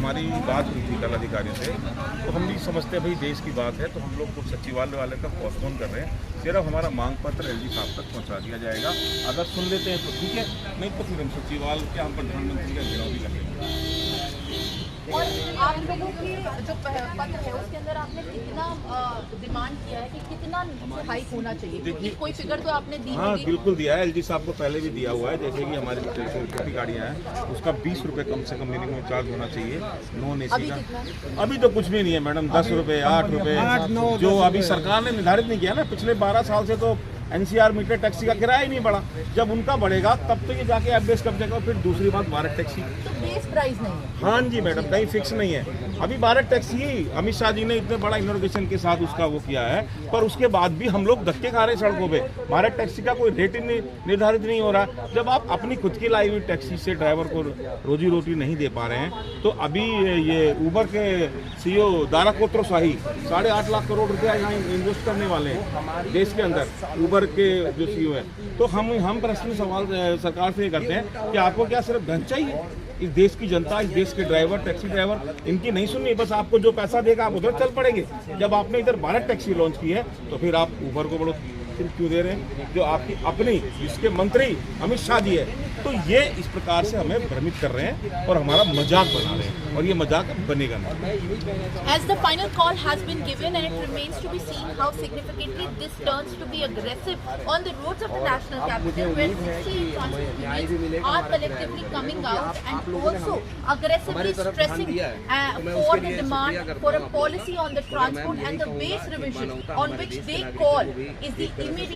हमारी बात हुई थी कल अधिकारियों से, तो हम भी समझते हैं भाई देश की बात है, तो हम लोग कुछ सचिवालय वाले का पोस्टपोन कर रहे हैं। सिर्फ हमारा मांग पत्र एलजी साहब तक पहुंचा दिया जाएगा। अगर सुन लेते हैं तो ठीक है, नहीं तो फिर हम सचिवालय के हम प्रधानमंत्री का घेराव भी कर लेंगे। और आप लोगों की जो पत्र है उसके अंदर आपने कितना डिमांड किया है कि कितना हाइक होना चाहिए? देखिए कोई फिगर तो आपने दी हाँ बिल्कुल दिया है, एलजी साहब को पहले भी दिया हुआ है। जैसे कि हमारी छोटी गाड़ियाँ हैं उसका 20 रुपये कम से कम मिनिमम चार्ज होना चाहिए नॉन एसी का। अभी तो कुछ भी नहीं है मैडम, 10 रुपये 8 रुपये जो अभी सरकार ने निर्धारित नहीं किया ना। पिछले 12 साल से तो एनसीआर मीटर टैक्सी का किराया ही नहीं बढ़ा। जब उनका बढ़ेगा तब तो ये जाके बेस कब जाएगा। फिर दूसरी बात भारत टैक्सी तो बेस प्राइस नहीं है। हाँ जी मैडम, कहीं फिक्स नहीं है। अभी भारत टैक्सी ही अमित शाह जी ने इतने बड़ा इनोवेशन के साथ उसका वो किया है, पर उसके बाद भी हम लोग धक्के खा रहे हैं सड़कों पे। भारत टैक्सी का कोई रेट निर्धारित नहीं हो रहा। जब आप अपनी खुद की लाई हुई टैक्सी से ड्राइवर को रोजी रोटी नहीं दे पा रहे हैं, तो अभी ये उबर के सीईओ दारा कोत्रशाही 8.5 लाख करोड़ रुपया यहाँ इन्वेस्ट करने वाले हैं देश के अंदर, उबर के जो सीईओ है। तो हम प्रश्न सवाल सरकार से करते हैं कि आपको क्या सिर्फ धन चाहिए? इस देश की जनता, इस देश के ड्राइवर, टैक्सी ड्राइवर, इनकी नहीं सुननी। बस आपको जो पैसा देगा आप उधर चल पड़ेंगे। जब आपने इधर भारत टैक्सी लॉन्च की है तो फिर आप उबर को बड़ो क्यों दे रहे हैं, जो आपकी अपनी जिसके मंत्री अमित शाह जी है। तो ये इस प्रकार से हमें भ्रमित कर रहे हैं और हमारा मजाक बना रहे हैं, और ये मजाक बनेगा नहीं। As the final call has been given and it remains to be seen how significantly this turns to be aggressive on the roads of the national capital, where 60 transport unions are collectively coming out and also aggressively stressing for the demand for a policy on the transport, and the base revision on which they call is the immediate